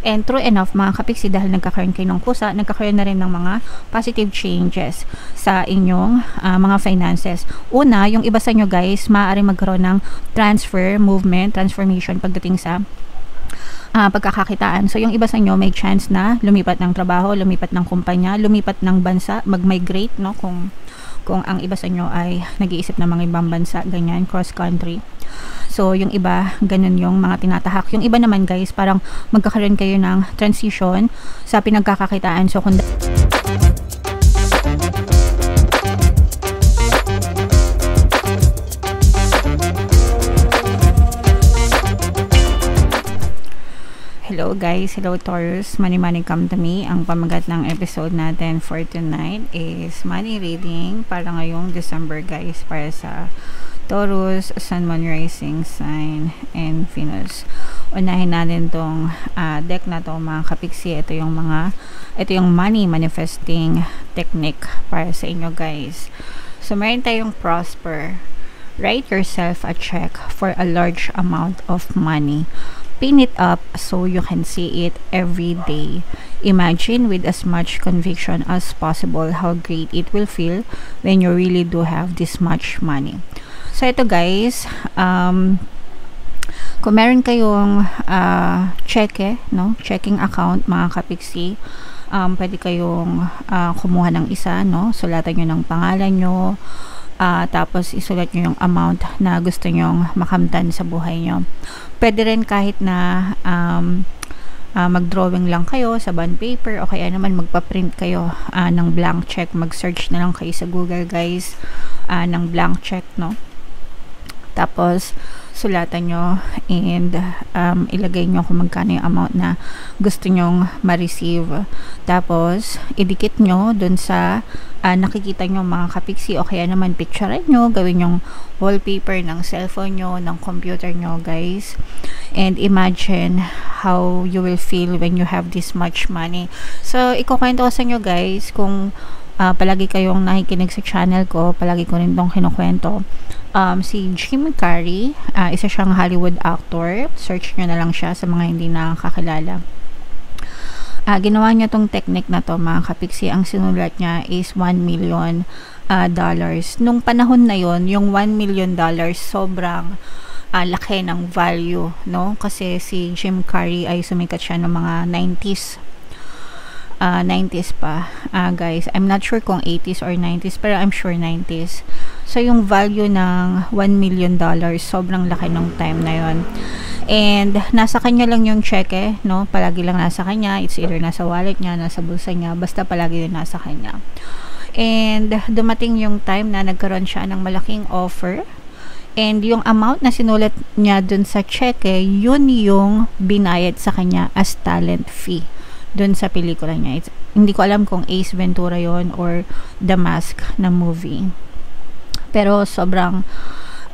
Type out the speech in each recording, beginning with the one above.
And true enough, mga kapiksi, dahil nagkakaroon kayo ng kusa, nagkakaroon na rin ng mga positive changes sa inyong mga finances. Una, yung iba sa inyo guys, maaaring magkaroon ng transformation pagdating sa pagkakakitaan. So, yung iba sa inyo may chance na lumipat ng trabaho, lumipat ng kumpanya, lumipat ng bansa, mag-migrate, no? Kung ang iba sa inyo ay nag-iisip ng mga ibang bansa, ganyan, cross country. So, yung iba, ganun yung mga tinatahak. Yung iba naman guys, parang magkakaroon kayo ng transition sa pinagkakakitaan. So, kung hello guys, hello Taurus, money come to me. Ang pamagat ng episode natin for tonight is money reading para ngayong December guys, para sa Taurus, Sun, Moon, Rising Sign, and Venus. Unahin natin tong deck na to mga kapiksi. Ito yung money manifesting technique para sa inyo guys. So meron tayong prosper. Write yourself a check for a large amount of money. Pin it up so you can see it every day. Imagine with as much conviction as possible how great it will feel when you really do have this much money. So ito guys, kung meron kayong checking account mga kapiksi, pwede kayong kumuha ng isa, no? Sulatan nyo ng pangalan nyo, tapos isulat nyo yung amount na gusto nyong makamtan sa buhay nyo. Pwede rin kahit na mag-drawing lang kayo sa bond paper, o kaya naman magpa-print kayo ng blank check. Mag-search na lang kayo sa Google guys ng blank check, no? Tapos sulatan nyo and ilagay nyo kung magkano yung amount na gusto nyong ma-receive. Tapos idikit nyo dun sa nakikita nyo mga kapiksi, o kaya naman picture nyo, gawin yung wallpaper ng cellphone nyo, ng computer nyo guys, and imagine how you will feel when you have this much money. So ikukwento ko sa inyo guys, kung palagi kayong nakikinig sa channel ko, palagi ko rin itong kinukwento. Si Jim Carrey, isa siyang Hollywood actor. Search nyo na lang siya sa mga hindi nakakakilala. Ginawa niya tong technique na to mga kapiksi. Ang sinulat niya is $1 million. Nung panahon na yon, yung $1 million sobrang laki ng value, no? Kasi si Jim Carrey ay sumikat siya ng mga 90s pa guys. I'm not sure kung 80s or 90s, pero I'm sure 90s. So yung value ng $1 million sobrang laki nung time na yon. And nasa kanya lang yung cheque, no? Palagi lang nasa kanya. It's either nasa wallet niya, nasa bulsa niya, basta palagi yun nasa kanya. And dumating yung time na nagkaroon siya ng malaking offer. And yung amount na sinulat niya dun sa cheque, yun yung binayad sa kanya as talent fee dun sa pelikula niya. Hindi ko alam kung Ace Ventura yon or The Mask na movie. Pero sobrang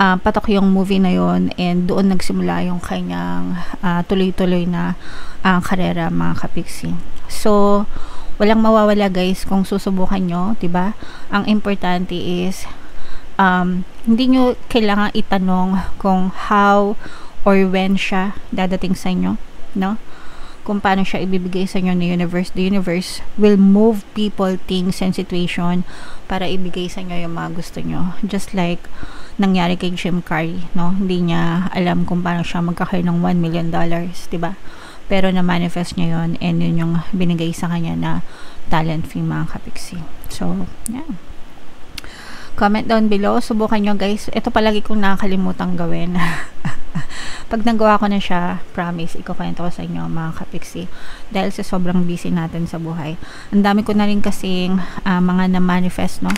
patok yung movie na yon, and doon nagsimula yung kanyang tuloy-tuloy na karera mga kapiksi. So walang mawawala guys kung susubukan nyo, diba? Ang importante is hindi nyo kailangan itanong kung how or when siya dadating sa inyo, no? Kung paano siya ibibigay sa inyo ng universe. The universe will move people, things, and situation para ibigay sa inyo yung mga gusto nyo. Just like nangyari kay Jim Carrey, no? Hindi niya alam kung paano siya magkakaroon ng $1 million, diba? Pero na-manifest niya yun, and yun yung binigay sa kanya na talent fee mga kapiksi. So, yeah. Comment down below. Subukan nyo guys. Ito palagi kong nakakalimutan gawin. Pag nagawa ko na siya, promise, ikukwento ko sa inyo mga kapiksi. Dahil sa sobrang busy natin sa buhay. Ang dami ko na rin kasing mga na-manifest, no?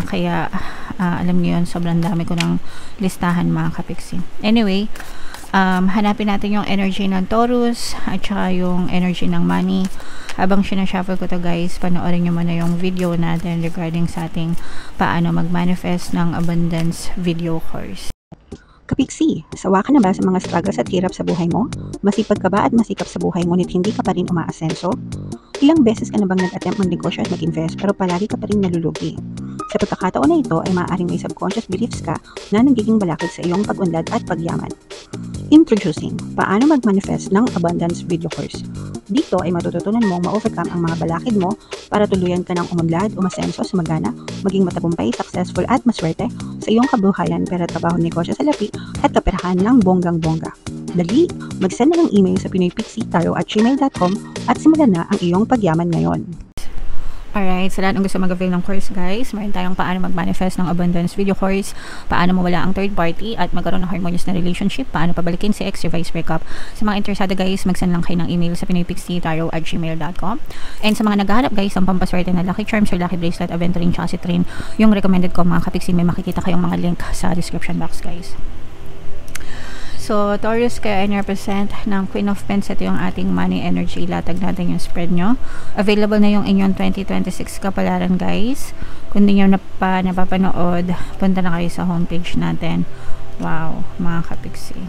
Kaya, alam niyo yun, sobrang dami ko ng listahan mga kapiksi. Anyway, hanapin natin yung energy ng Taurus at saka yung energy ng money. Habang sinashuffle ko to guys, panoorin nyo muna yung video natin regarding sa ating paano mag-manifest ng abundance video course. Kapiksi, sawa ka na ba sa mga struggles at hirap sa buhay mo? Masipag ka ba at masikap sa buhay ngunit hindi ka pa rin umaasenso? Ilang beses ka na bang nag-attempt magnegosyo at mag-invest pero palagi ka pa rin nalulugi? Sa pagkakataon na ito ay maaaring may subconscious beliefs ka na nagiging balakid sa iyong pag-unlad at pagyaman. Introducing, paano mag-manifest ng abundance video course. Dito ay matututunan mong ma-overcome ang mga balakid mo para tuluyan ka ng umunlad, umasenso, sumagana, maging matagumpay, successful at maswerte sa iyong kabuhayan, pera, trabaho, negosyo sa lapi at kaperahan ng bonggang-bongga. Dali, mag-send na ng email sa pinoypixitaro@gmail.com at simulan na ang iyong pagyaman ngayon. Alright, sa lahat ng gusto mag-avail ng course guys, meron tayong paano mag-manifest ng abundance video course, paano mawala ang third party at magkaroon ng harmonious na relationship, paano pabalikin si ex, revise breakup. Sa mga interesado guys, mag-send lang kayo ng email sa pinoypixitaro@gmail.com. And sa mga naghahanap guys ng pampaswerte na lucky charms or lucky bracelet, aventurine, tsaka citrine, yung recommended ko mga kapixi, may makikita kayong mga link sa description box guys. So, Taurus, kayo ay represent ng Queen of Pence. Ito yung ating money energy. Latag natin yung spread nyo. Available na yung inyong 2026 kapalaran, guys. Kung di nyo napapanood, punta na kayo sa homepage natin. Wow, mga kapiksi.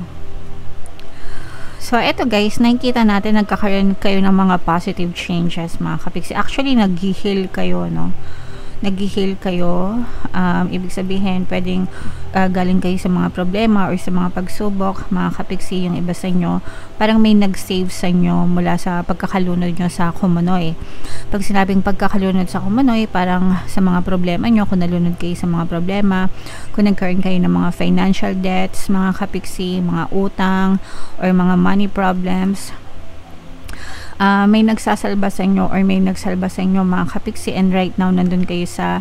So, eto guys, nakikita natin nagkakaroon kayo ng mga positive changes, mga kapiksi. Actually, nag-heal kayo, no? Nag-heal kayo, ibig sabihin pwedeng galing kayo sa mga problema or sa mga pagsubok, mga kapiksi, yung iba sa inyo parang may nag-save sa inyo mula sa pagkakalunod nyo sa kumunoy. Pag sinabing pagkakalunod sa kumunoy, parang sa mga problema nyo, kung nalunod kayo sa mga problema, kung nagkaroon kayo ng mga financial debts, mga kapiksi, mga utang or mga money problems, may nagsasalba sa inyo or may nagsalba sa inyo, mga kapiksi, and right now nandun kayo sa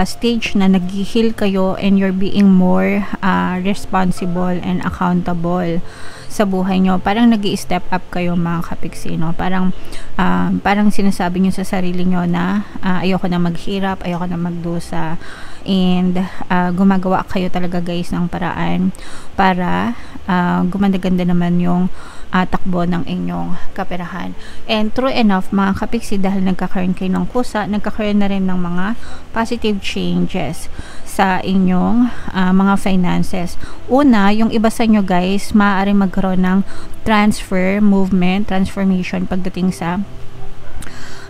stage na nag-heal kayo and you're being more responsible and accountable sa buhay nyo. Parang nag-i-step up kayo, mga kapiksi, no? Parang sinasabi nyo sa sarili nyo na ayoko na maghirap, ayoko na magdusa, and gumagawa kayo talaga guys ng paraan para gumanda-ganda naman yung takbo ng inyong kaperahan. And true enough, mga kapiksi, dahil nagkakaroon kayo ng kusa, nagkakaroon na rin ng mga positive changes sa inyong mga finances. Una, yung iba sa inyo guys, maaaring magkaroon ng transformation pagdating sa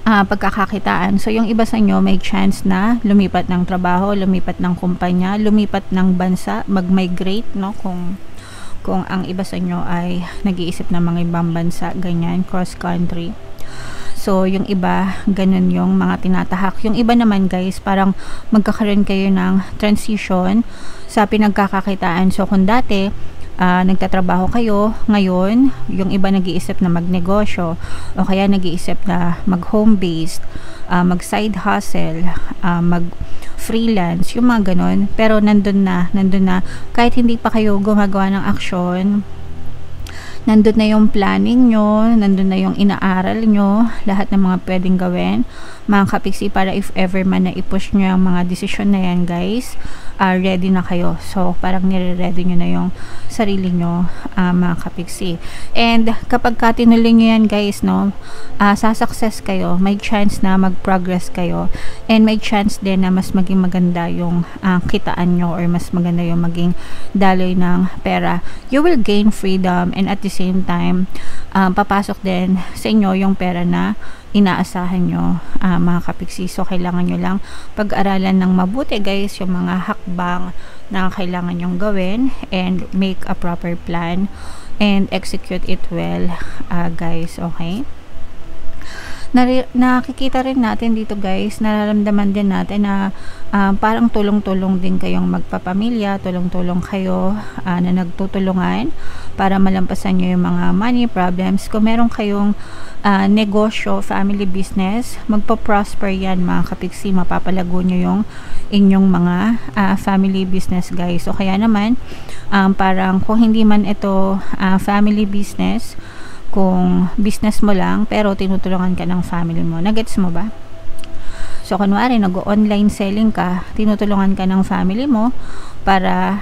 pagkakakitaan. So, yung iba sa inyo may chance na lumipat ng trabaho, lumipat ng kumpanya, lumipat ng bansa, mag-migrate, no? Kung ang iba sa inyo ay nag-iisip ng mga ibang bansa, ganyan, cross-country. So, yung iba, ganun yung mga tinatahak. Yung iba naman guys, parang magkakaroon kayo ng transition sa pinagkakakitaan. So, kung dati, nagtatrabaho kayo, ngayon, yung iba nag-iisip na magnegosyo, o kaya nag-iisip na mag-home-based, mag-side hustle, mag-freelance, yung mga ganun. Pero nandun na, kahit hindi pa kayo gumagawa ng aksyon, nandun na yung planning nyo, nandun na yung inaaral nyo, lahat ng mga pwedeng gawin, mga kapiksi, para if ever man na i-push nyo yung mga desisyon na yan guys, ready na kayo. So, parang nire-ready nyo na yung sarili nyo, mga kapiksi. And, kapag tinuloy nyo yan guys, no, sasuccess kayo, may chance na mag-progress kayo, and may chance din na mas maging maganda yung kitaan nyo, or mas maganda yung maging daloy ng pera. You will gain freedom, and at the same time, papasok din sa inyo yung pera na inaasahan nyo, mga kapiksi. So, kailangan nyo lang pag-aralan ng mabuti guys, yung mga hakbang na kailangan nyong gawin, and make a proper plan and execute it well, guys. Okay? Nakikita rin natin dito guys, nararamdaman din natin na parang tulong-tulong din kayong magpapamilya, tulong-tulong kayo na nagtutulungan para malampasan nyo yung mga money problems. Kung meron kayong negosyo, family business, magpo-prosper yan, mga kapiksi. Mapapalago nyo yung inyong mga family business guys. So kaya naman, parang kung hindi man ito family business, kung business mo lang pero tinutulungan ka ng family mo, nagets mo ba? So kunwari nag-online selling ka, tinutulungan ka ng family mo para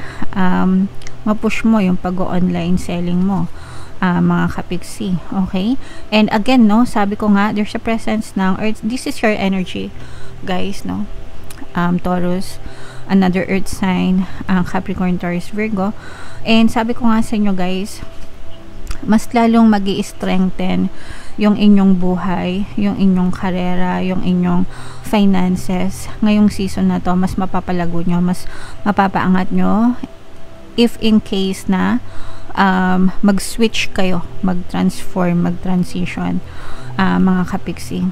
ma-push mo yung pag-online selling mo, mga kapiksi. Okay? And again, no, sabi ko nga, there's a presence ng earth. This is your energy guys, no? Taurus, another earth sign, Capricorn, Taurus, Virgo. And sabi ko nga sa inyo guys, mas lalong magi-strengthen yung inyong buhay, yung inyong karera, yung inyong finances. Ngayong season na to, mas mapapalago nyo, mas mapapaangat nyo if in case na mag-switch kayo, mag-transform, mag-transition, mga kapiksi.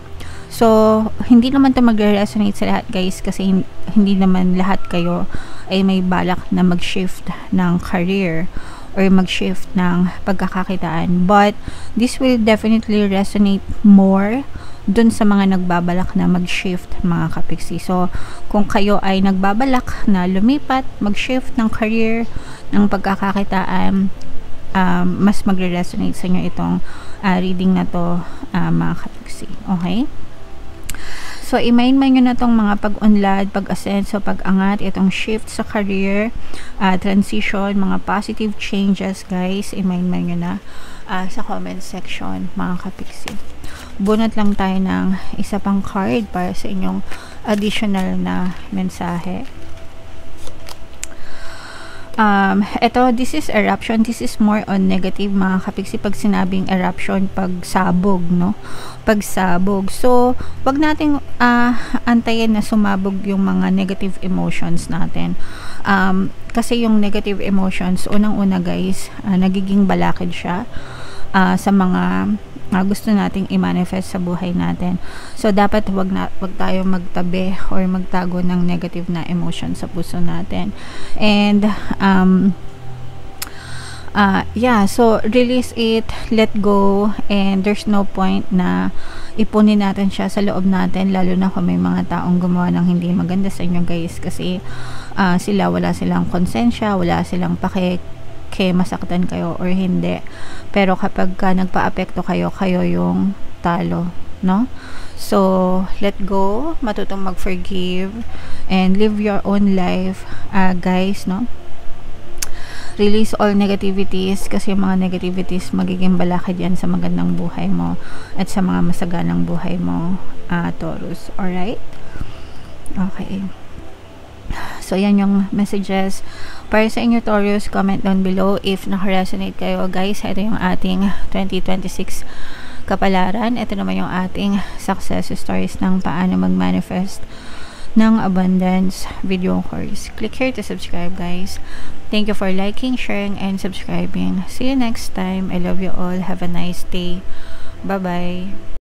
So, hindi naman ito mag-resonate sa lahat guys, kasi hindi naman lahat kayo ay may balak na mag-shift ng career or mag-shift ng pagkakakitaan. But, this will definitely resonate more dun sa mga nagbabalak na mag-shift, mga kapiksi. So, kung kayo ay nagbabalak na lumipat, mag-shift ng career, ng pagkakakitaan, mas magre-resonate sa inyo itong reading na to, mga kapiksi. Okay? So, i-mind nyo na itong mga pag-unlad, pag-asenso, pag-angat, itong shift sa career, transition, mga positive changes, guys. I-mind nyo na sa comment section, mga kapiksi. Bunot lang tayo ng isa pang card para sa inyong additional na mensahe. Ito, this is eruption. This is more on negative, mga kapiksi. Pag sinabing eruption, pagsabog, no? Pagsabog. So, wag nating antayin na sumabog yung mga negative emotions natin. Kasi yung negative emotions, unang-una guys, nagiging balakid siya sa mga gusto nating i-manifest sa buhay natin. So, dapat wag tayo magtabi or magtago ng negative na emotion sa puso natin. And, yeah, so, release it, let go, and there's no point na ipunin natin siya sa loob natin, lalo na kung may mga taong gumawa ng hindi maganda sa inyo guys, kasi wala silang konsensya, wala silang masaktan kayo or hindi. Pero kapag nagpa-apekto kayo yung talo, no? So, let go, matutong mag-forgive, and live your own life, guys, no? Release all negativities, kasi yung mga negativities magiging balakid yan sa magandang buhay mo at sa mga masaganang buhay mo, Taurus. Alright? Okay. So, yan yung messages para sa inyo, Taurus. Comment down below if naka-resonate kayo, guys. Ito yung ating 2026 kapalaran. Ito naman yung ating success stories ng paano mag-manifest ng abundance video course. Click here to subscribe, guys. Thank you for liking, sharing, and subscribing. See you next time. I love you all. Have a nice day. Bye-bye.